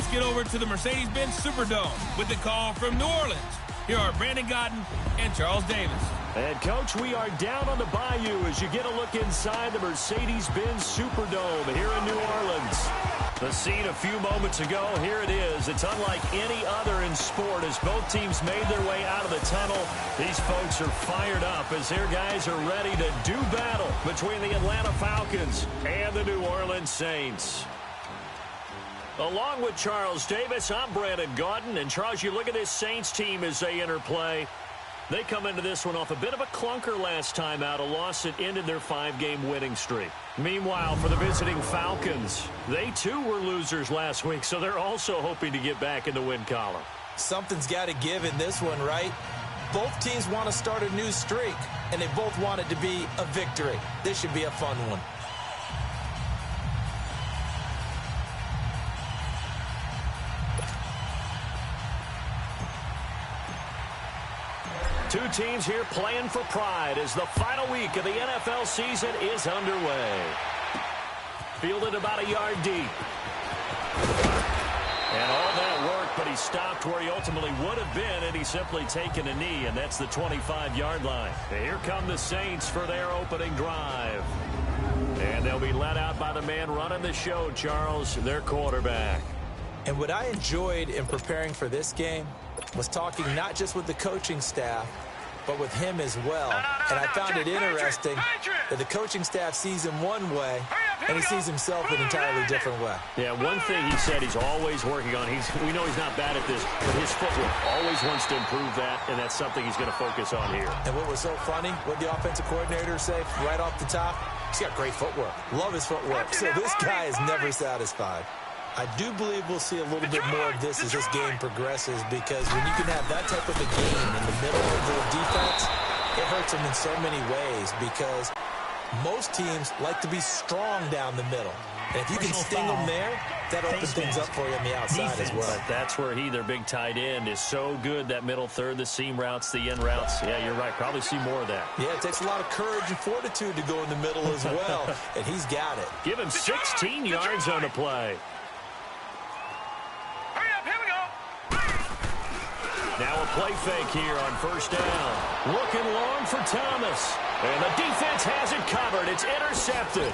let's get over to the Mercedes-Benz Superdome with the call from New Orleans. Here are Brandon Gaudin and Charles Davis. And, Coach, we are down on the Bayou as you get a look inside the Mercedes-Benz Superdome here in New Orleans. The scene a few moments ago, here it is. It's unlike any other in sport as both teams made their way out of the tunnel. These folks are fired up as their guys are ready to do battle between the Atlanta Falcons and the New Orleans Saints. Along with Charles Davis, I'm Brandon Gaudin. And, Charles, you look at this Saints team as they enter play. They come into this one off a bit of a clunker last time out, a loss that ended their 5-game winning streak. Meanwhile, for the visiting Falcons, they too were losers last week, so they're also hoping to get back in the win column. Something's got to give in this one, right? Both teams want to start a new streak, and they both want it to be a victory. This should be a fun one. Two teams here playing for pride as the final week of the NFL season is underway. Fielded about a yard deep. And all that work, but he stopped where he ultimately would have been had he simply taken a knee, and that's the 25-yard line. And here come the Saints for their opening drive. And they'll be led out by the man running the show, Charles, their quarterback. And what I enjoyed in preparing for this game was talking not just with the coaching staff, but with him as well. And I found it interesting that the coaching staff sees him one way, and he sees himself an entirely different way. Yeah, one thing he said he's always working on, we know he's not bad at this, but his footwork, always wants to improve that, and that's something he's going to focus on here. And what was so funny, what the offensive coordinator say right off the top, he's got great footwork. Love his footwork. So this guy is never satisfied. I do believe we'll see a little bit more of this as this game progresses, because when you can have that type of a game in the middle of the defense, it hurts them in so many ways, because most teams like to be strong down the middle. And if you can sting them there, that opens things up for you on the outside as well. But that's where their big tight end, is so good, that middle third, the seam routes, the in routes. Yeah, you're right. Probably see more of that. Yeah, it takes a lot of courage and fortitude to go in the middle as well, and he's got it. Give him 16 yards on the play. Now a play fake here on first down. Looking long for Thomas. And the defense has it covered. It's intercepted.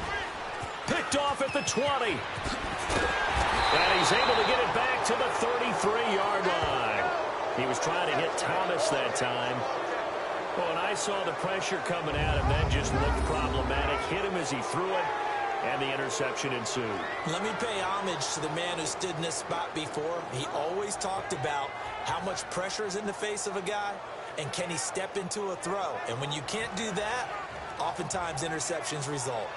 Picked off at the 20. And he's able to get it back to the 33-yard line. He was trying to hit Thomas that time. Well, and I saw the pressure coming at him. That just looked problematic. Hit him as he threw it. And the interception ensued. Let me pay homage to the man who stood in this spot before. He always talked about how much pressure is in the face of a guy, and can he step into a throw. And when you can't do that, oftentimes interceptions result.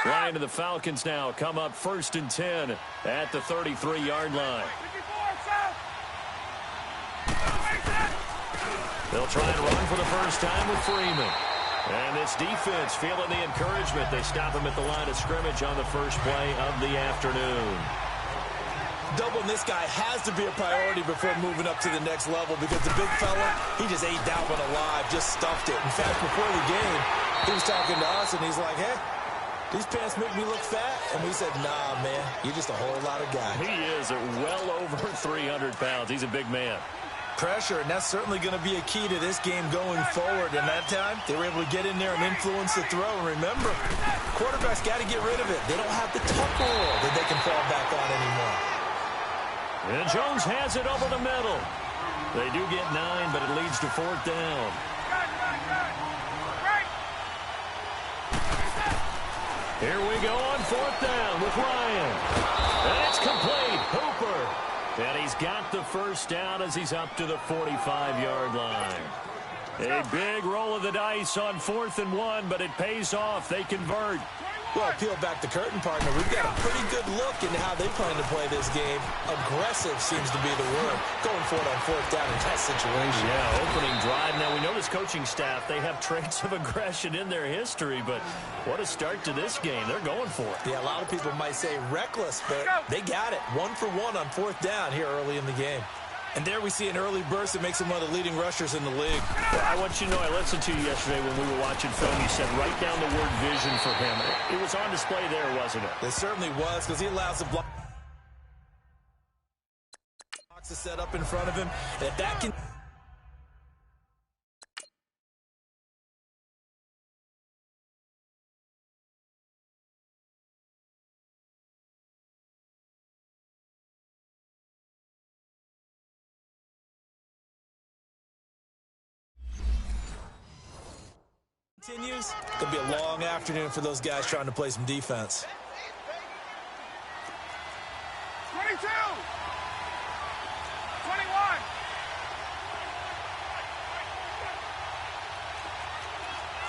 Ryan to the Falcons now come up 1st and 10 at the 33-yard line. They'll try and run for the first time with Freeman. And this defense feeling the encouragement. They stop him at the line of scrimmage on the first play of the afternoon. Doubling this guy has to be a priority before moving up to the next level, because the big fella, he just ate that one alive, just stuffed it. In fact, before the game, he was talking to us, and he's like, hey, these pants make me look fat. And we said, nah, man, you're just a whole lot of guy. He is well over 300 pounds. He's a big man. Pressure, and that's certainly going to be a key to this game going forward. And that time, they were able to get in there and influence the throw. And remember, quarterbacks got to get rid of it. They don't have the tuck roll that they can fall back on anymore. And Jones has it over the middle. They do get 9, but it leads to 4th down. Here we go on 4th down with Ryan. And it's complete. Hooper. And he's got the first down as he's up to the 45-yard line. A big roll of the dice on 4th and 1, but it pays off. They convert. Well, peel back the curtain, partner. We've got a pretty good look into how they plan to play this game. Aggressive seems to be the word. Going for it on 4th down in that situation. Yeah, opening drive. Now, we know this coaching staff, they have traits of aggression in their history, but what a start to this game. They're going for it. Yeah, a lot of people might say reckless, but they got it. 1 for 1 on 4th down here early in the game. And there we see an early burst that makes him one of the leading rushers in the league. Well, I want you to know, I listened to you yesterday when we were watching film. You said write down the word vision for him. It was on display there, wasn't it? It certainly was, because he allows the block to set up in front of him. That can... continues. It'll be a long afternoon for those guys trying to play some defense. 22! 21!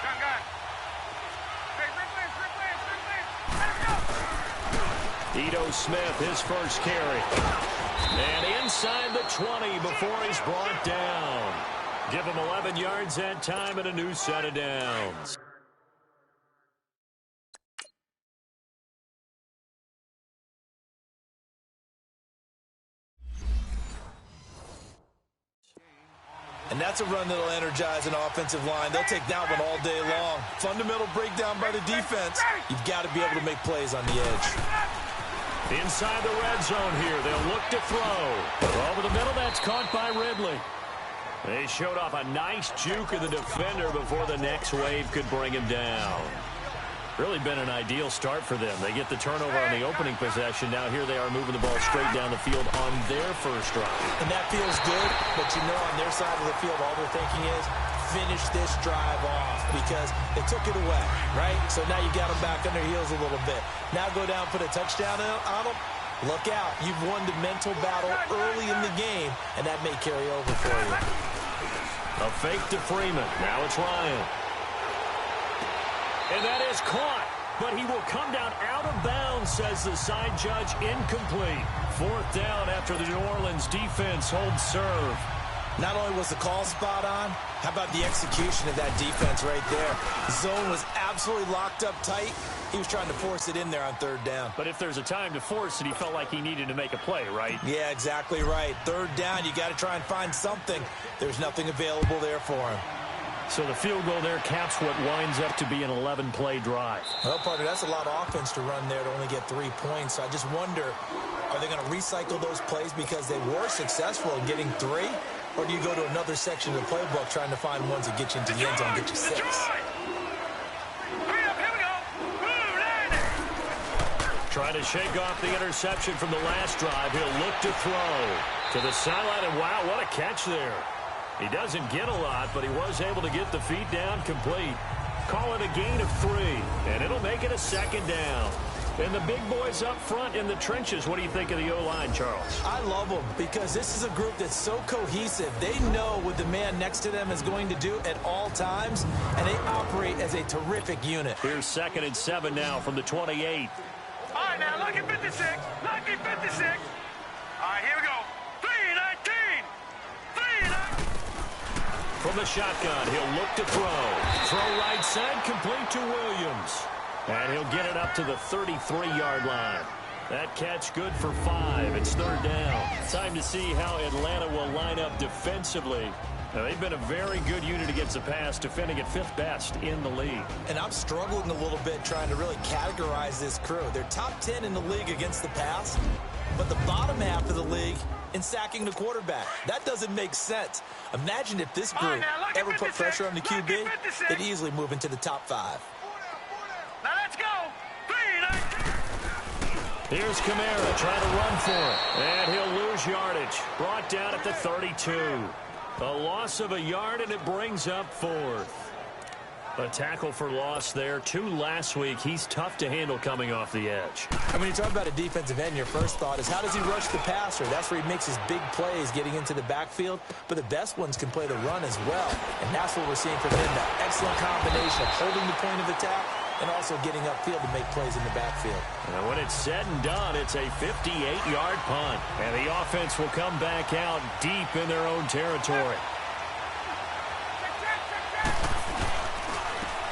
Gun. Hey, rip, let's go! Ito Smith, his first carry. And inside the 20 before he's brought down. Give him 11 yards that time and a new set of downs. And that's a run that'll energize an offensive line. They'll take that one all day long. Fundamental breakdown by the defense. You've got to be able to make plays on the edge. Inside the red zone here, they'll look to throw. Over the middle, that's caught by Ridley. They showed off a nice juke of the defender before the next wave could bring him down. Really been an ideal start for them. They get the turnover on the opening possession. Now here they are moving the ball straight down the field on their first drive. And that feels good, but you know on their side of the field, all they're thinking is finish this drive off because they took it away, right? So now you got them back on their heels a little bit. Now go down, put a touchdown on them. Look out. You've won the mental battle early in the game, and that may carry over for you. A fake to Freeman. Now it's Ryan. And that is caught, but he will come down out of bounds, says the side judge. Incomplete. Fourth down after the New Orleans defense holds serve. Not only was the call spot on, how about the execution of that defense right there? The zone was absolutely locked up tight. He was trying to force it in there on third down. But if there's a time to force it, he felt like he needed to make a play, right? Yeah, exactly right. Third down, you got to try and find something. There's nothing available there for him. So the field goal there caps what winds up to be an 11-play drive. Well, partner, that's a lot of offense to run there to only get 3 points. So I just wonder, are they going to recycle those plays because they were successful in getting 3? Or do you go to another section of the playbook trying to find ones that get you into the end zone and get you 6? Trying to shake off the interception from the last drive. He'll look to throw to the sideline, and wow, what a catch there. He doesn't get a lot, but he was able to get the feet down complete. Call it a gain of 3, and it'll make it a second down. And the big boys up front in the trenches. What do you think of the O-line, Charles? I love them because this is a group that's so cohesive. They know what the man next to them is going to do at all times, and they operate as a terrific unit. Here's 2nd and 7 now from the 28. All right, now, lucky 56. Lucky 56. All right, here we go. 3-19. 3-19. From the shotgun, he'll look to throw. Throw right side, complete to Williams. And he'll get it up to the 33-yard line. That catch good for 5. It's third down. Time to see how Atlanta will line up defensively. Now, they've been a very good unit against the pass, defending at 5th best in the league. And I'm struggling a little bit trying to really categorize this crew. They're top 10 in the league against the pass, but the bottom half of the league in sacking the quarterback. That doesn't make sense. Imagine if this group ever put pressure on the QB, they'd easily move into the top 5. Now let's go. 3-19. Here's Kamara trying to run for it. And he'll lose yardage. Brought down at the 32. A loss of a yard, and it brings up 4th. A tackle for loss there. 2 last week. He's tough to handle coming off the edge. And when you talk about a defensive end, your first thought is how does he rush the passer? That's where he makes his big plays getting into the backfield. But the best ones can play the run as well. And that's what we're seeing from him. That excellent combination of holding the point of attack and also getting upfield to make plays in the backfield. And when it's said and done, it's a 58-yard punt. And the offense will come back out deep in their own territory.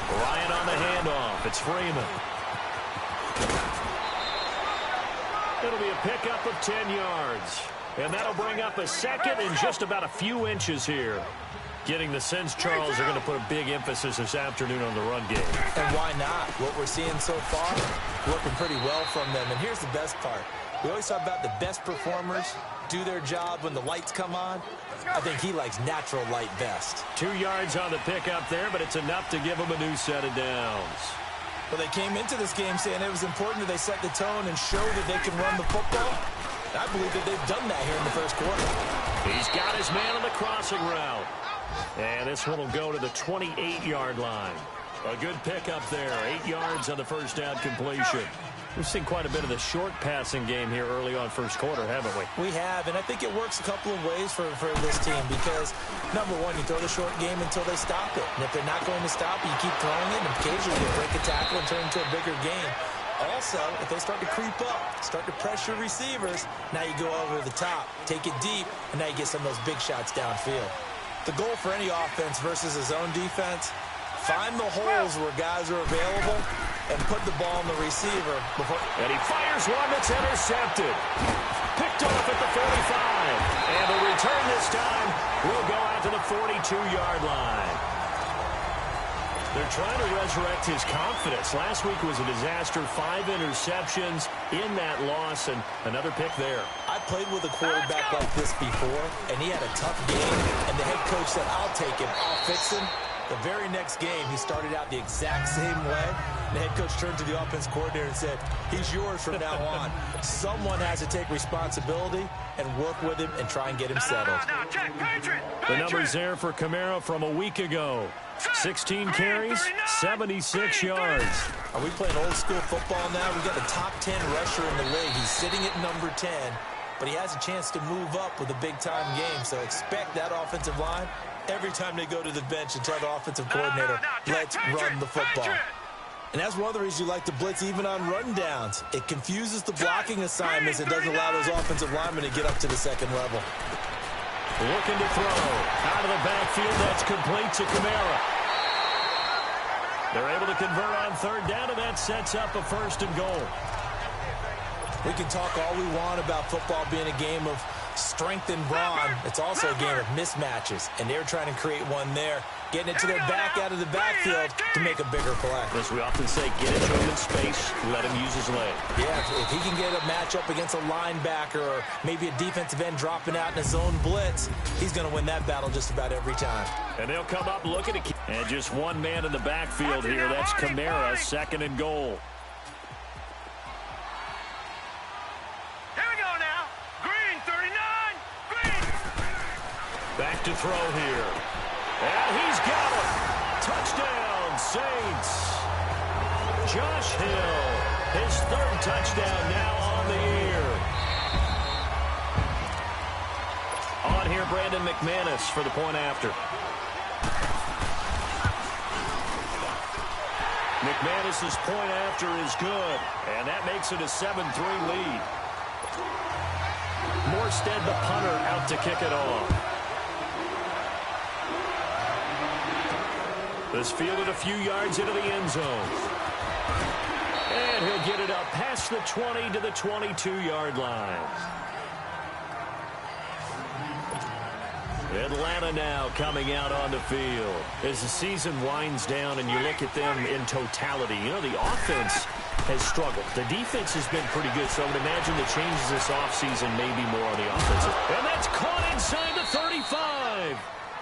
Ryan on the handoff. It's Freeman. It'll be a pickup of 10 yards. And that'll bring up a second and just about a few inches here. Getting the sense, Charles, are going to put a big emphasis this afternoon on the run game. And why not? What we're seeing so far, working pretty well from them. And here's the best part. We always talk about the best performers do their job when the lights come on. I think he likes natural light best. 2 yards on the pickup there, but it's enough to give him a new set of downs. Well, they came into this game saying it was important that they set the tone and show that they can run the football. I believe that they've done that here in the first quarter. He's got his man on the crossing route. And this one will go to the 28-yard line. A good pickup there. 8 yards on the first down completion. We've seen quite a bit of the short passing game here early on first quarter, haven't we? We have, and I think it works a couple of ways for this team because, number one, you throw the short game until they stop it. And if they're not going to stop it, you keep throwing it, and occasionally you break a tackle and turn it into a bigger game. Also, if they start to creep up, start to pressure receivers, now you go over the top, take it deep, and now you get some of those big shots downfield. The goal for any offense versus a zone defense, find the holes where guys are available and put the ball on the receiver. And he fires one that's intercepted. Picked off at the 45. And the return this time will go out to the 42-yard line. They're trying to resurrect his confidence. Last week was a disaster. 5 interceptions in that loss, and another pick there. I played with a quarterback like this before, and he had a tough game, and the head coach said, I'll take him, I'll fix him. The very next game, he started out the exact same way. The head coach turned to the offense coordinator and said, he's yours from now on. Someone has to take responsibility and work with him and try and get him settled. The numbers there for Kamara from a week ago. 16 carries, 76 yards. Are we playing old school football now? We've got a top 10 rusher in the league. He's sitting at number 10, but he has a chance to move up with a big-time game. So expect that offensive line every time they go to the bench and tell the offensive coordinator, let's run the football. And that's one of the reasons you like to blitz even on run downs. It confuses the blocking assignments and doesn't allow those offensive linemen to get up to the second level. Looking to throw. Out of the backfield, that's complete to Kamara. They're able to convert on third down, and that sets up a first and goal. We can talk all we want about football being a game of strength and brawn. It's also a game of mismatches, and they're trying to create one there, getting it to their back out of the backfield to make a bigger play. As we often say, get it to him in space, let him use his leg. Yeah, if he can get a matchup against a linebacker or maybe a defensive end dropping out in a zone blitz, he's going to win that battle just about every time. And they'll come up looking to keep. And just one man in the backfield here. That's Kamara, second and goal. Back to throw here. And he's got it. Touchdown, Saints. Josh Hill, his third touchdown now on the year. On here, Brandon McManus for the point after. McManus's point after is good, and that makes it a 7-3 lead. Morstead, the punter, out to kick it off. This fielded a few yards into the end zone. And he'll get it up past the 20 to the 22-yard line. Atlanta now coming out on the field. As the season winds down and you look at them in totality, you know, the offense has struggled. The defense has been pretty good, so I would imagine the changes this offseason may be more on the offensive. And that's caught inside the 35.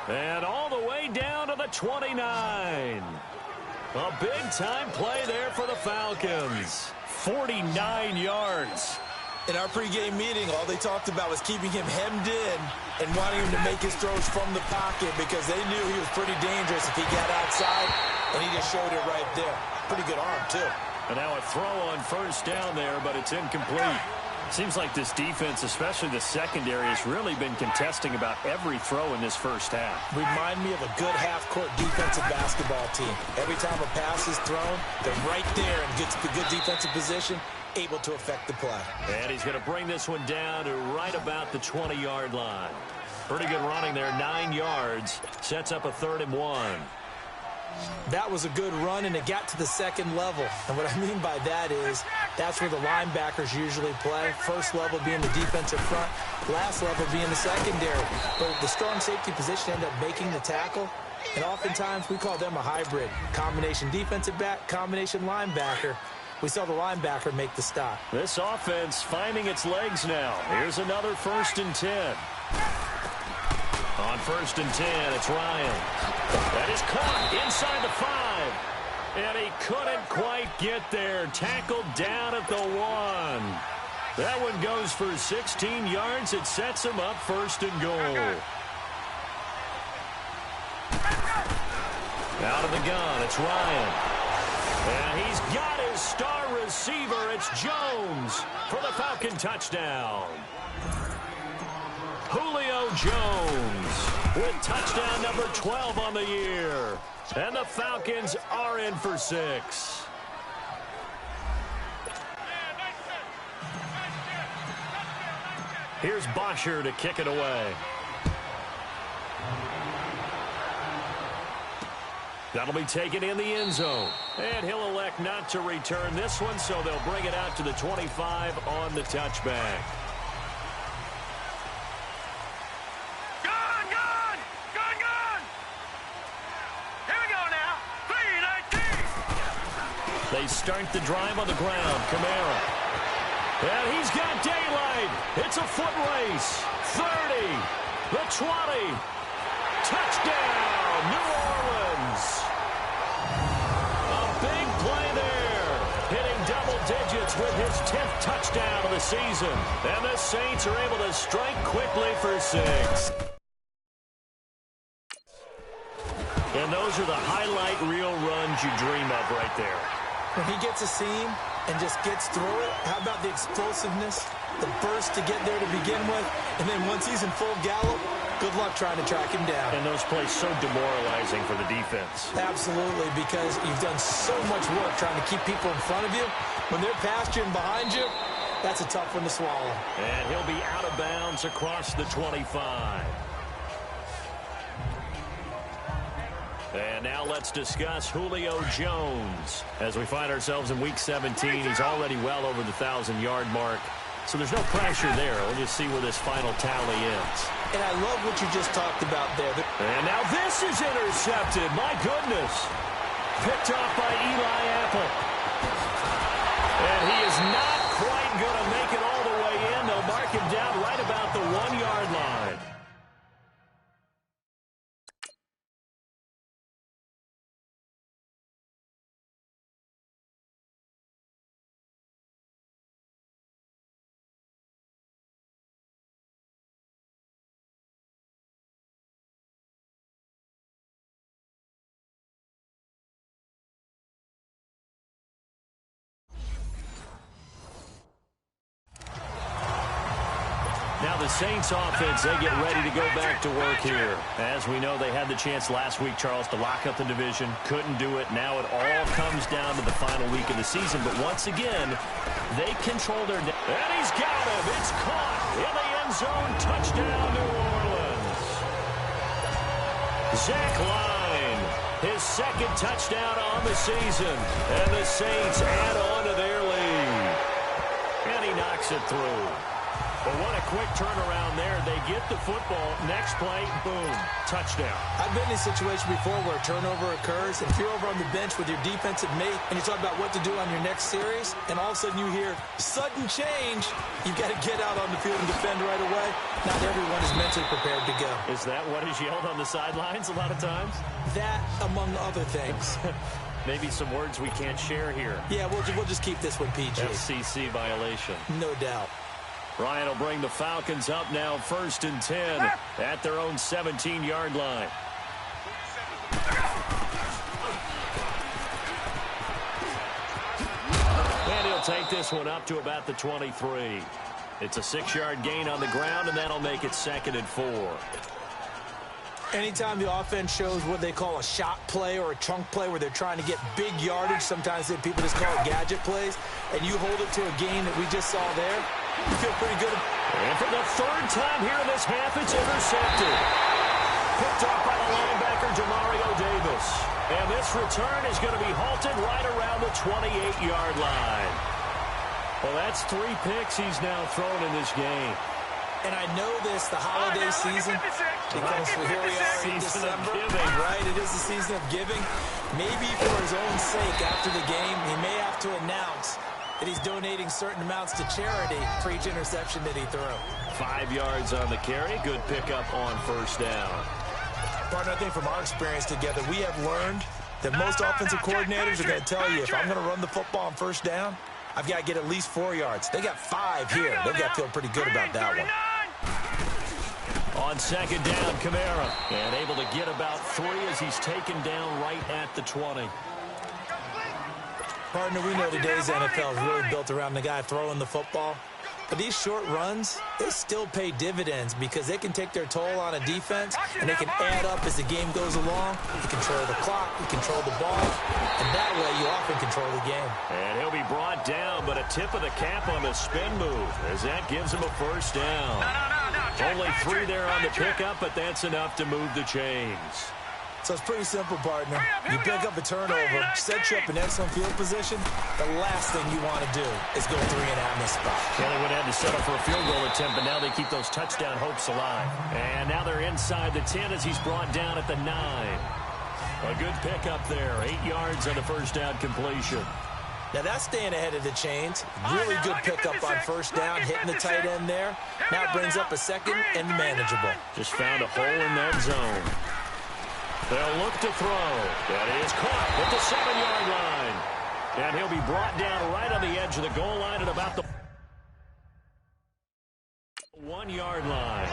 And all the way down to the 29. A big-time play there for the Falcons. 49 yards. In our pregame meeting, all they talked about was keeping him hemmed in and wanting him to make his throws from the pocket because they knew he was pretty dangerous if he got outside, and he just showed it right there. Pretty good arm, too. And now a throw on first down there, but it's incomplete. Seems like this defense, especially the secondary, has really been contesting about every throw in this first half. Remind me of a good half-court defensive basketball team. Every time a pass is thrown, they're right there and gets the good defensive position, able to affect the play. And he's going to bring this one down to right about the 20-yard line. Pretty good running there, 9 yards. Sets up a 3rd and 1. That was a good run, and it got to the second level. And what I mean by that is that's where the linebackers usually play. First level being the defensive front, last level being the secondary. But the strong safety position ended up making the tackle, and oftentimes we call them a hybrid. Combination defensive back, combination linebacker. We saw the linebacker make the stop. This offense finding its legs now. Here's another 1st and 10. On 1st and 10, it's Ryan. That is caught inside the 5. And he couldn't quite get there. Tackled down at the 1. That one goes for 16 yards. It sets him up 1st and goal. Out of the gun, it's Ryan. And he's got his star receiver. It's Jones for the Falcon touchdown. Julio Jones with touchdown number 12 on the year. And the Falcons are in for 6. Here's Bosher to kick it away. That'll be taken in the end zone. And he'll elect not to return this one, so they'll bring it out to the 25 on the touchback. They start the drive on the ground. Kamara. And he's got daylight. It's a foot race. 30. The 20. Touchdown, New Orleans. A big play there. Hitting double digits with his 10th touchdown of the season. And the Saints are able to strike quickly for 6. And those are the highlight reel runs you dream of right there. When he gets a seam and just gets through it, how about the explosiveness, the burst to get there to begin with, and then once he's in full gallop, good luck trying to track him down. And those plays so demoralizing for the defense. Absolutely, because you've done so much work trying to keep people in front of you. When they're past you and behind you, that's a tough one to swallow. And he'll be out of bounds across the 25. And now let's discuss Julio Jones. As we find ourselves in Week 17, he's already well over the 1,000-yard mark. So there's no pressure there. We'll just see where this final tally ends. And I love what you just talked about there. And now this is intercepted. My goodness. Picked off by Eli Apple. And he is not quite going to make it all the way in. They'll mark him down right about the 1-yard line. Now the Saints offense, they get ready to go back to work here. As we know, they had the chance last week, Charles, to lock up the division. Couldn't do it. Now it all comes down to the final week of the season. But once again, they control their... And he's got him. It's caught in the end zone. Touchdown, New Orleans. Zach Line, his 2nd touchdown on the season. And the Saints add on to their lead. And he knocks it through. But what a quick turnaround there. They get the football. Next play, boom, touchdown. I've been in a situation before where a turnover occurs, and if you're over on the bench with your defensive mate and you talk about what to do on your next series, and all of a sudden you hear sudden change, you've got to get out on the field and defend right away. Not everyone is mentally prepared to go. Is that what is yelled on the sidelines a lot of times? That, among other things. Maybe some words we can't share here. Yeah, we'll just keep this one PG. FCC violation. No doubt. Ryan will bring the Falcons up now 1st and 10 at their own 17-yard line. And he'll take this one up to about the 23. It's a 6-yard gain on the ground, and that'll make it 2nd and 4. Anytime the offense shows what they call a shot play or a chunk play where they're trying to get big yardage, sometimes people just call it gadget plays, and you hold it to a gain that we just saw there, you feel pretty good. And for the 3rd time here in this half, it's intercepted. Picked off by the linebacker, Demario Davis. Thomas. And this return is going to be halted right around the 28-yard line. Well, that's 3 picks he's now thrown in this game. And I know this, the holiday season, because here we are in December, right? It is the season of giving. Maybe for his own sake, after the game, he may have to announce that he's donating certain amounts to charity for each interception that he threw. 5 yards on the carry. Good pickup on first down. Partner, I think from our experience together, we have learned that most offensive coordinators are going to tell you, if I'm going to run the football on first down, I've got to get at least 4 yards. They got 5 here. They've got to feel pretty good about that one. On second down, Kamara. And able to get about 3 as he's taken down right at the 20. Partner, we know today's NFL is really built around the guy throwing the football. But these short runs, they still pay dividends because they can take their toll on a defense, and they can add up as the game goes along. You control the clock, you control the ball, and that way you often control the game. And he'll be brought down, but a tip of the cap on the spin move as that gives him a first down. Only 3 there on the pickup, but that's enough to move the chains. So it's pretty simple, partner. You pick up a turnover, set you up in excellent field position. The last thing you want to do is go 3 and out in this spot. Kelly would have to settle for a field goal attempt, but now they keep those touchdown hopes alive. And now they're inside the 10 as he's brought down at the 9. A good pickup there. 8 yards on the first down completion. Now that's staying ahead of the chains. Really good pickup on first down, hitting the tight end there. Now it brings up a second and manageable. Just found a hole in that zone. They'll look to throw. That is caught at the 7-yard line. And he'll be brought down right on the edge of the goal line at about the 1-yard line.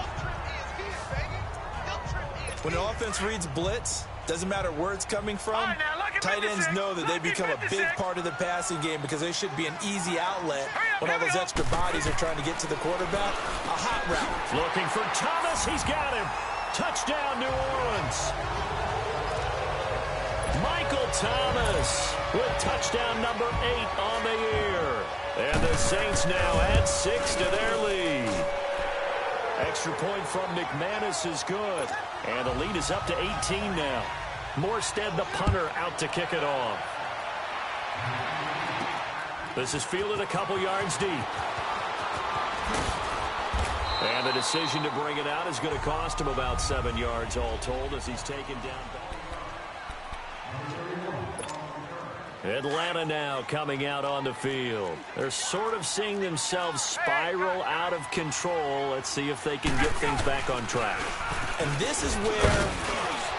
When an offense reads blitz, doesn't matter where it's coming from, tight ends know that they become a big part of the passing game because they should be an easy outlet when all those extra bodies are trying to get to the quarterback. A hot route. Looking for Thomas. He's got him. Touchdown, New Orleans. Michael Thomas with touchdown number 8 on the year. And the Saints now add 6 to their lead. Extra point from McManus is good. And the lead is up to 18 now. Morstead, the punter, out to kick it off. This is fielded a couple yards deep. And the decision to bring it out is going to cost him about 7 yards all told as he's taken down back. Atlanta now coming out on the field. They're sort of seeing themselves spiral out of control. Let's see if they can get things back on track. And this is where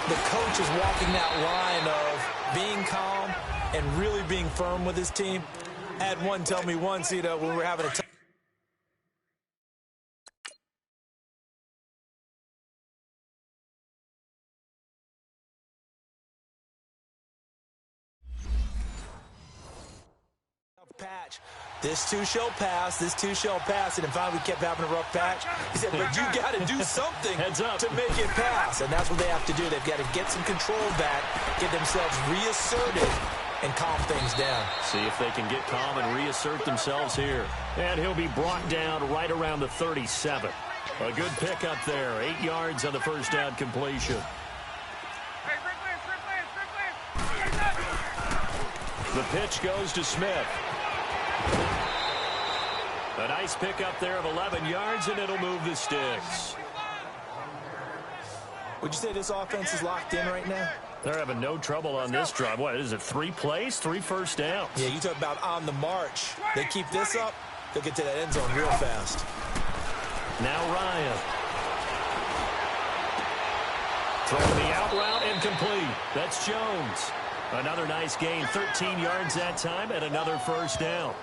the coach is walking that line of being calm and really being firm with his team. I had one tell me once, when we were having a tough patch. This too shall pass. This too shall pass. And finally, we kept having a rough patch. He said, but you got to do something to make it pass. And that's what they have to do. They've got to get some control back, get themselves reasserted, and calm things down. See if they can get calm and reassert themselves here. And he'll be brought down right around the 37. A good pickup there. 8 yards on the first down completion. The pitch goes to Smith. A nice pickup there of 11 yards, and it'll move the sticks. Would you say this offense is locked in right now? They're having no trouble on this drive. What is it, 3 plays, 3 first downs? Yeah, you talk about on the march. They keep this up, they'll get to that end zone real fast. Now Ryan. Throwing the out route incomplete. That's Jones. Another nice gain, 13 yards that time, and another first down.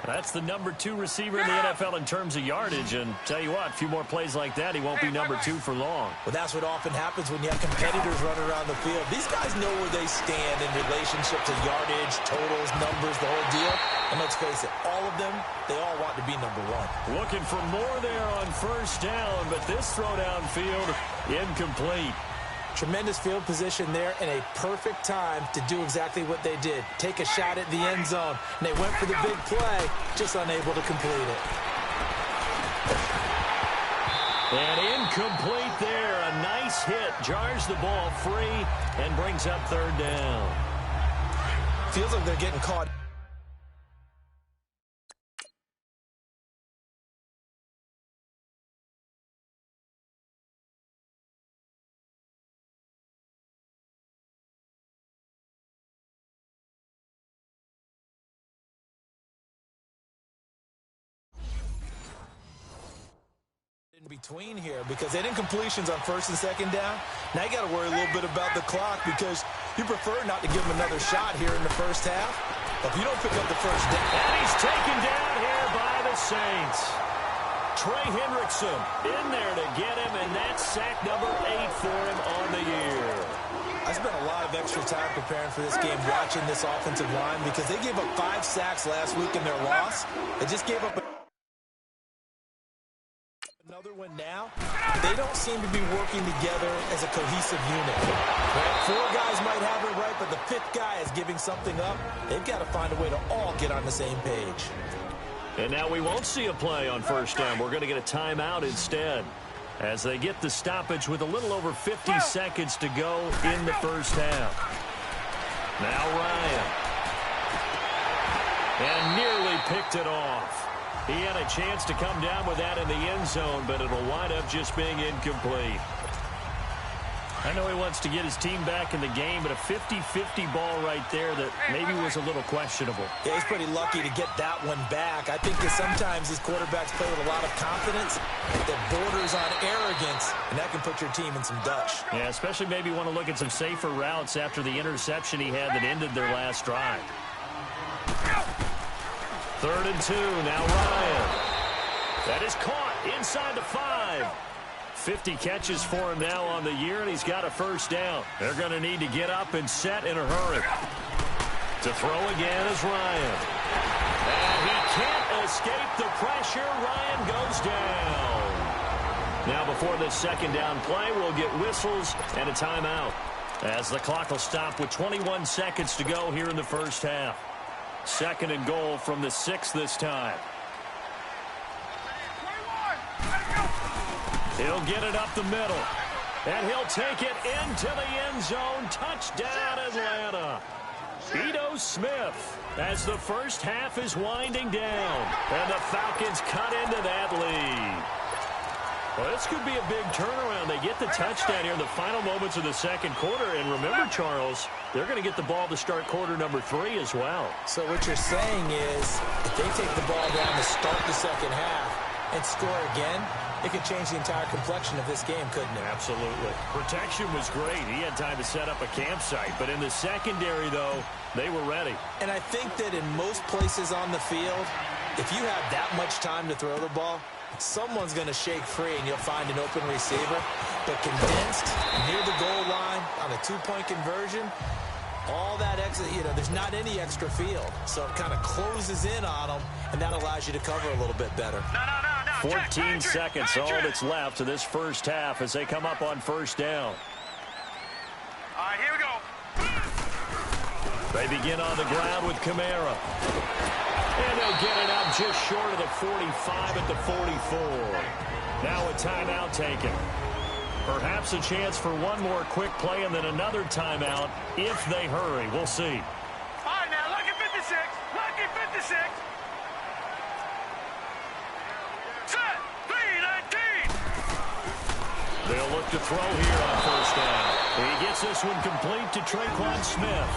That's the number 2 receiver in the NFL in terms of yardage, and tell you what, a few more plays like that, he won't be number 2 for long. Well, that's what often happens when you have competitors running around the field. These guys know where they stand in relationship to yardage, totals, numbers, the whole deal. And let's face it, all of them, they all want to be number 1. Looking for more there on first down, but this throw downfield incomplete. Tremendous field position there and a perfect time to do exactly what they did. Take a shot at the end zone. And they went for the big play, just unable to complete it. And incomplete there. A nice hit. Jars the ball free and brings up third down. Feels like they're getting caught. In between here because they didn't completions on first and second down. Now you got to worry a little bit about the clock because you prefer not to give them another shot here in the first half. But if you don't pick up the first down. And he's taken down here by the Saints. Trey Hendrickson in there to get him, and that's sack number 8 for him on the year. I spent a lot of extra time preparing for this game watching this offensive line because they gave up 5 sacks last week in their loss. They just gave up another one now. They don't seem to be working together as a cohesive unit. Right? 4 guys might have it right, but the 5th guy is giving something up. They've got to find a way to all get on the same page. And now we won't see a play on first down. We're going to get a timeout instead as they get the stoppage with a little over 50 seconds to go in the first half. Now Ryan. And nearly picked it off. He had a chance to come down with that in the end zone, but it'll wind up just being incomplete. I know he wants to get his team back in the game, but a 50-50 ball right there that maybe was a little questionable. Yeah, he's pretty lucky to get that one back. I think that sometimes these quarterbacks play with a lot of confidence that borders on arrogance, and that can put your team in some dutch. Yeah, especially maybe want to look at some safer routes after the interception he had that ended their last drive. 3rd and 2, now Ryan. That is caught inside the 5. 50 catches for him now on the year, and he's got a first down. They're going to need to get up and set in a hurry. To throw again is Ryan. And he can't escape the pressure. Ryan goes down. Now before this second down play, we'll get whistles and a timeout as the clock will stop with 21 seconds to go here in the first half. 2nd and goal from the 6 this time. He'll get it up the middle. And he'll take it into the end zone. Touchdown, Atlanta. Ito Smith as the first half is winding down. And the Falcons cut into that lead. Well, this could be a big turnaround. They get the touchdown here in the final moments of the second quarter. And remember, Charles, they're going to get the ball to start quarter number 3 as well. So what you're saying is if they take the ball down to start the second half and score again, it could change the entire complexion of this game, couldn't it? Absolutely. Protection was great. He had time to set up a campsite. But in the secondary, though, they were ready. And I think that in most places on the field, if you have that much time to throw the ball, someone's going to shake free and you'll find an open receiver. But condensed, near the goal line, on a 2-point conversion, all that extra, there's not any extra field. So it kind of closes in on them, and that allows you to cover a little bit better. 14 seconds, all that's left to this first half as they come up on first down. All right, here we go. They begin on the ground with Kamara. And they'll get it up just short of the 45 at the 44. Now a timeout taken. Perhaps a chance for one more quick play and then another timeout if they hurry. We'll see. All right, now, lucky 56. Lucky 56. Set. 3-19. They'll look to throw here on first down. He gets this one complete to Traquan Smith.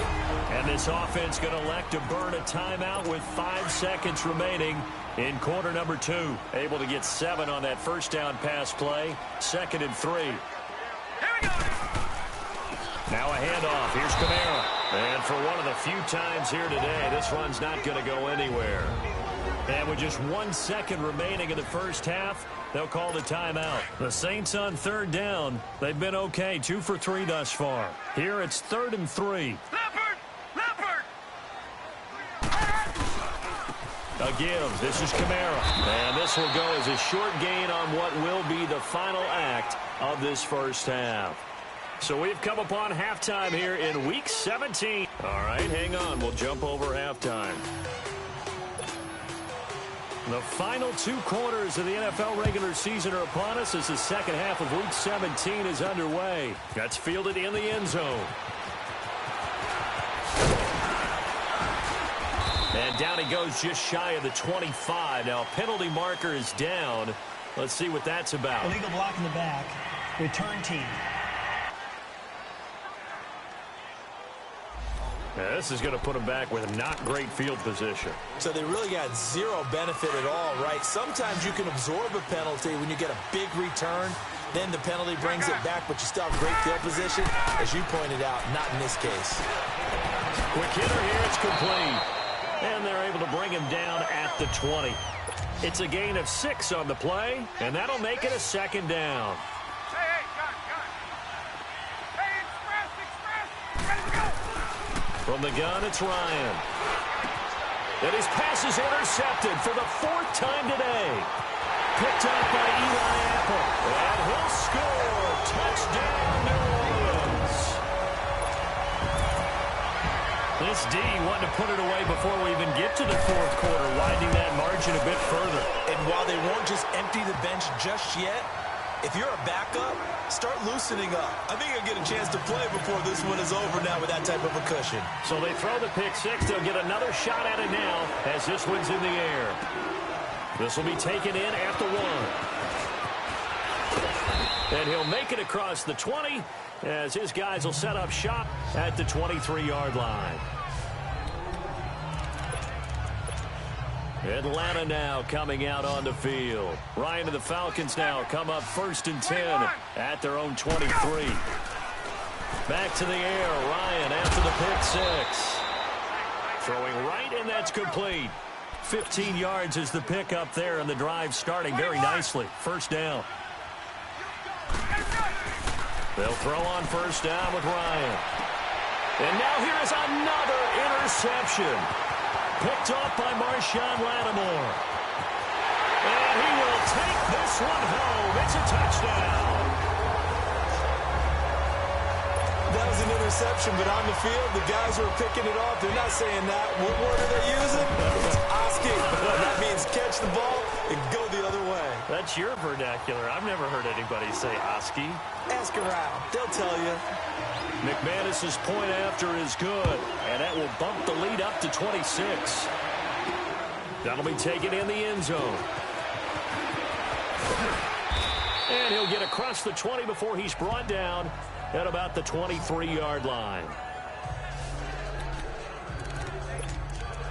And this offense going to elect to burn a timeout with 5 seconds remaining in quarter number 2. Able to get 7 on that first down pass play. 2nd and 3. Here we go. Now a handoff. Here's Kamara. And for one of the few times here today, this one's not going to go anywhere. And with just 1 second remaining in the first half, they'll call the timeout. The Saints on 3rd down. They've been okay, 2 for 3 thus far. Here it's 3rd and 3. A give. This is Kamara. And this will go as a short gain on what will be the final act of this first half. So we've come upon halftime here in Week 17. All right, hang on. We'll jump over halftime. The final 2 quarters of the NFL regular season are upon us as the second half of Week 17 is underway. That's fielded in the end zone. And down he goes just shy of the 25. Now, penalty marker is down. Let's see what that's about. Illegal block in the back. Return team. Now, this is going to put him back with not great field position. So they really got zero benefit at all, right? Sometimes you can absorb a penalty when you get a big return. Then the penalty brings it back, but you still have great field position. As you pointed out, not in this case. Quick hitter here. It's complete. And they're able to bring him down at the 20. It's a gain of 6 on the play, and that'll make it a second down. Hey, got it. Hey, express, ready to go. From the gun, it's Ryan. And his pass is intercepted for the 4th time today. Picked up by Eli Apple. And he'll score. Touchdown, New Orleans. This D wanted to put it away before we even get to the 4th quarter, widening that margin a bit further. And while they won't just empty the bench just yet, if you're a backup, start loosening up. I think you'll get a chance to play before this one is over now with that type of a cushion. So they throw the pick 6. They'll get another shot at it now as this one's in the air. This will be taken in at the 1. And he'll make it across the 20 as his guys will set up shop at the 23-yard line. Atlanta now coming out on the field. Ryan and the Falcons now come up 1st and 10 at their own 23. Back to the air. Ryan after the pick 6. Throwing right, and that's complete. 15 yards is the pick up there, and the drive starting very nicely. 1st down. They'll throw on 1st down with Ryan. And now here is another interception. Picked off by Marshawn Lattimore. And he will take this one home. It's a touchdown. That was an interception, but on the field, the guys who are picking it off, they're not saying that. What word are they using? It's asking. That means catch the ball and go the other way. That's your vernacular. I've never heard anybody say Oski. Ask around. They'll tell you. McManus's point after is good, and that will bump the lead up to 26. That'll be taken in the end zone. And he'll get across the 20 before he's brought down at about the 23-yard line.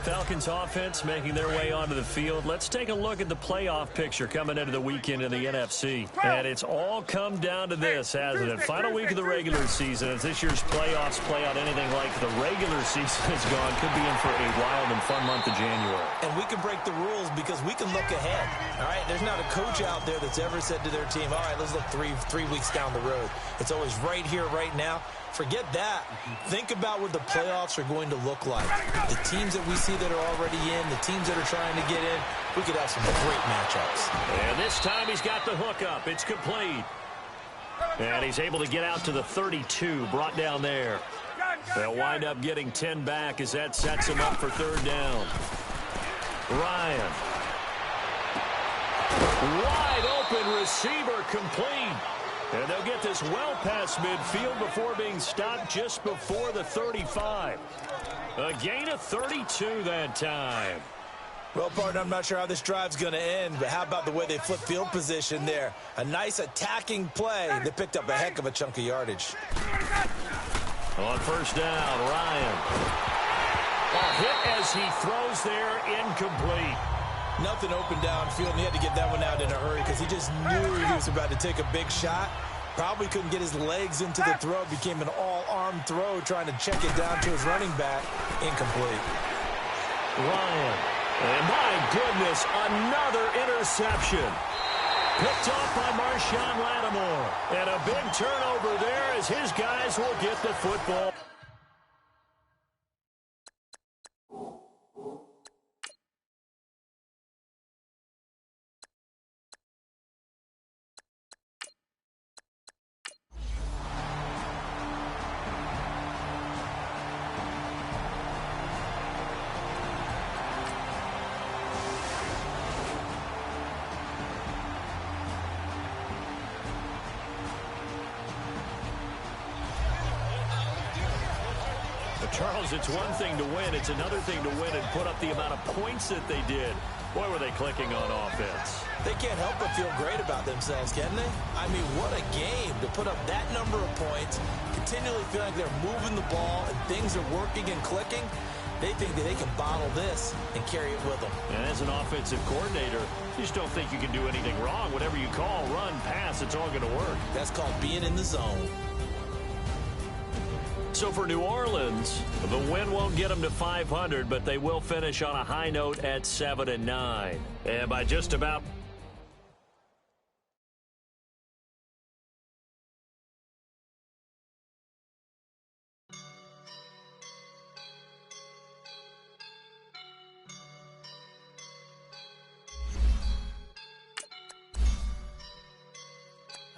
Falcons offense making their way onto the field. Let's take a look at the playoff picture coming into the weekend in the NFC. And it's all come down to this, hasn't it? Final week of the regular season. As this year's playoffs play out anything like the regular season has gone, could be in for a wild and fun month of January. And we can break the rules because we can look ahead. All right, there's not a coach out there that's ever said to their team, all right, let's look three weeks down the road. It's always right here, right now. Forget that. Think about what the playoffs are going to look like. The teams that we see that are already in, the teams that are trying to get in, we could have some great matchups. And this time he's got the hook up. It's complete. And he's able to get out to the 32, brought down there. They'll wind up getting 10 back as that sets him up for 3rd down. Ryan. Wide open receiver, complete. And they'll get this well past midfield before being stopped just before the 35. A gain of 32 that time. Well, partner, I'm not sure how this drive's going to end, but how about the way they flip field position there? A nice attacking play. They picked up a heck of a chunk of yardage. On 1st down, Ryan. A hit as he throws there, incomplete. Nothing open downfield, and he had to get that one out in a hurry because he just knew he was about to take a big shot. Probably couldn't get his legs into the throw. Became an all-arm throw trying to check it down to his running back. Incomplete. Ryan. And my goodness, another interception. Picked off by Marshawn Lattimore. And a big turnover there as his guys will get the football. Charles, it's one thing to win. It's another thing to win and put up the amount of points that they did. Boy, were they clicking on offense. They can't help but feel great about themselves, can they? I mean, what a game to put up that number of points, continually feel like they're moving the ball and things are working and clicking. They think that they can bottle this and carry it with them. And as an offensive coordinator, you just don't think you can do anything wrong. Whatever you call, run, pass, it's all going to work. That's called being in the zone. So for New Orleans, the win won't get them to 500, but they will finish on a high note at 7-9. And by just about...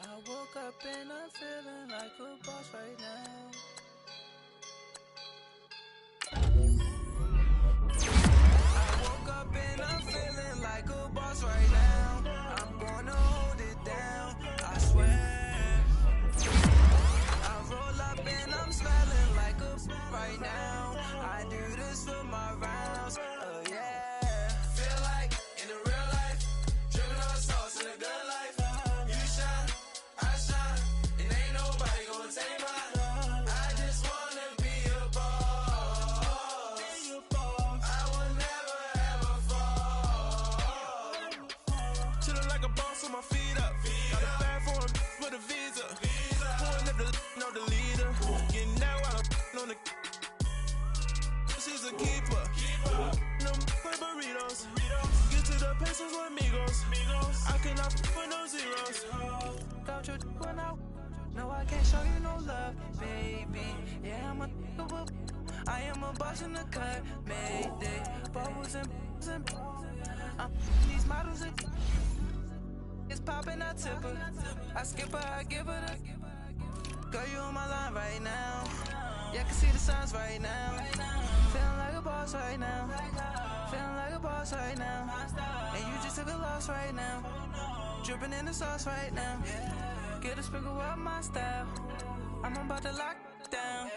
I woke up and I'm feeling like a boss right now. I woke up and I'm feeling like a boss right now. I'm gonna hold it down, I swear. I roll up and I'm smelling like a right now. I do this for my rounds, oh yeah. Feel like in the real life, dripping on sauce in a good life. You shine, I shine, and ain't nobody gonna take mine. I just wanna be a boss. I will never ever fall. Chillin' like a boss with my feet up. Got a bag for him with a visa. Pulling up the know the leader. Getting that while I'm on the. She's a keeper. No play burritos. Get to the pesos with amigos. I cannot with no zeros. Don't you when I no, I can't show you no love, baby. Yeah, I am a boss in the cut, Mayday. Bubbles and these models are it's popping, I tip her. I skip her, I give her the girl, you on my line right now. Yeah, I can see the signs right now. Feeling like a boss right now. Feeling like a boss right now. And you just took a loss right now. Dripping in the sauce right now. Get a sprinkle up my style. I'm about to lock down.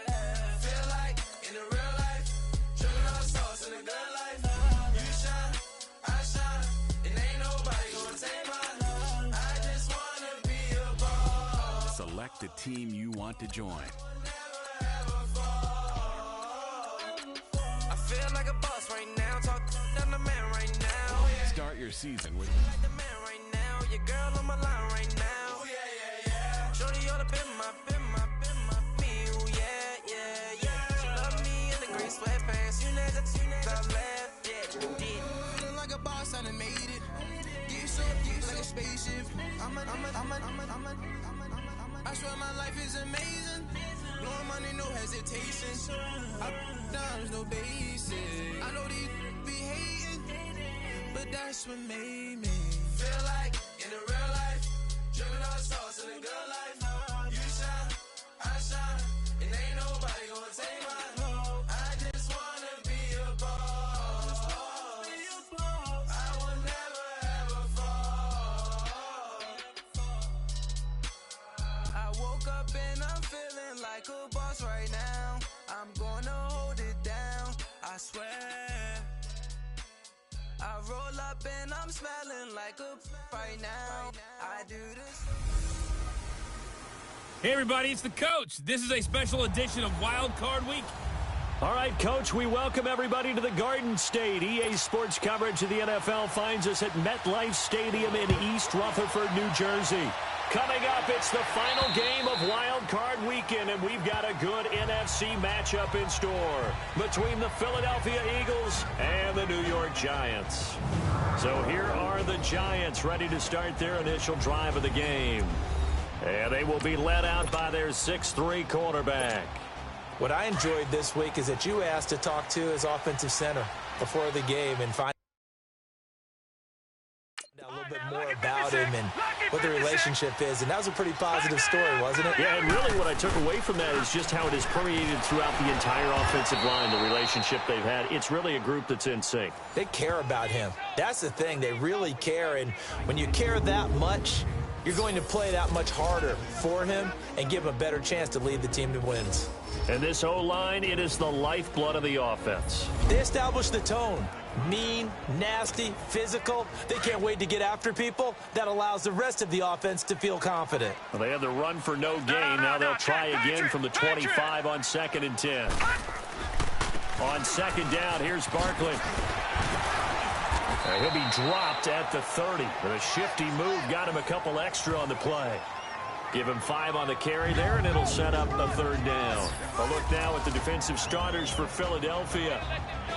Feel like in the real life, dripping on sauce in a good life. You shine, I shine, and ain't nobody gonna take mine. I just wanna be a boss. Select the team you want to join. I feel like a boss right now. Talk down the man right now. Start your season with Like the man right now. Your girl on my line right now. Shorty ought to be me. Ooh, yeah. She love me in the green sweatpants. You never left. Yeah. Feeling like a boss, I done made it. Get so like a spaceship. I swear my life is amazing. Blowing money, no hesitation. Up, downs, no basic. I know these be hating, but that's what made me feel like in the real life, dripping on sauce in a good life. You shine, I shine, and ain't nobody gonna take mine. I just wanna be a boss. I will never ever fall. I woke up and I'm feeling like a boss right now. I'm gonna hold it down, I swear. I roll up and I'm smelling like a right now. I do this. Hey, everybody, it's the coach. This is a special edition of Wild Card Week. All right, Coach, we welcome everybody to the Garden State. EA Sports coverage of the NFL finds us at MetLife Stadium in East Rutherford, New Jersey. Coming up, it's the final game of Wild Card Weekend, and we've got a good NFC matchup in store between the Philadelphia Eagles and the New York Giants. So here are the Giants ready to start their initial drive of the game. And they will be led out by their 6'3" quarterback. What I enjoyed this week is that you asked to talk to his offensive center before the game and find out a little bit more about him and what the relationship is. And that was a pretty positive story, wasn't it? Yeah, and really what I took away from that is just how it has permeated throughout the entire offensive line, the relationship they've had. It's really a group that's in sync. They care about him. That's the thing. They really care. And when you care that much, you're going to play that much harder for him and give him a better chance to lead the team to wins. And this O-line, it is the lifeblood of the offense. They establish the tone. Mean, nasty, physical. They can't wait to get after people. That allows the rest of the offense to feel confident. Well, they had the run for no gain. Now they'll try again from the 25 on 2nd and 10. On 2nd down, here's Barkley. He'll be dropped at the 30. But a shifty move got him a couple extra on the play. Give him 5 on the carry there, and it'll set up a 3rd down. A look now at the defensive starters for Philadelphia.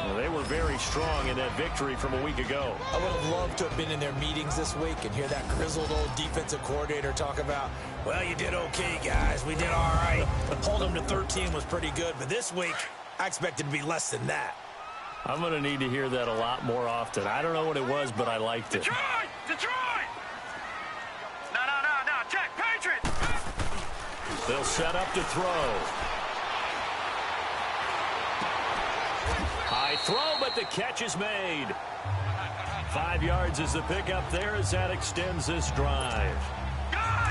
Well, they were very strong in that victory from a week ago. I would have loved to have been in their meetings this week and hear that grizzled old defensive coordinator talk about, well, you did okay, guys. We did all right. Hold them to 13 was pretty good, but this week, I expected to be less than that. I'm going to need to hear that a lot more often. I don't know what it was, but I liked it. Detroit! Detroit! No, check, Patriots! They'll set up to throw. High throw, but the catch is made. 5 yards is the pickup there as that extends this drive.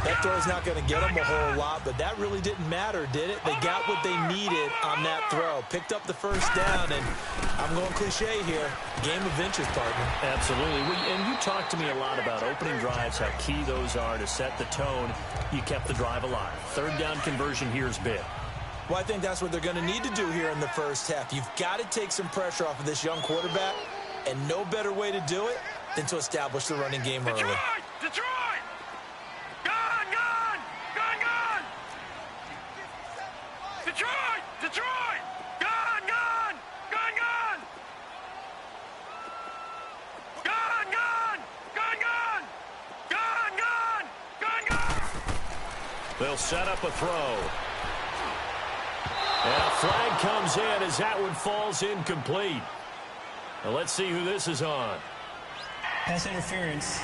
That throw's not going to get them a whole lot, but that really didn't matter, did it? They got what they needed on that throw. Picked up the 1st down, and I'm going cliche here. Game of inches, partner. Absolutely. And you talked to me a lot about opening drives, how key those are to set the tone. You kept the drive alive. 3rd down conversion here is big. Well, I think that's what they're going to need to do here in the 1st half. You've got to take some pressure off of this young quarterback, and no better way to do it than to establish the running game early. Detroit! Detroit! Gone! They'll set up a throw. And a flag comes in as that one falls incomplete. Now let's see who this is on. Pass interference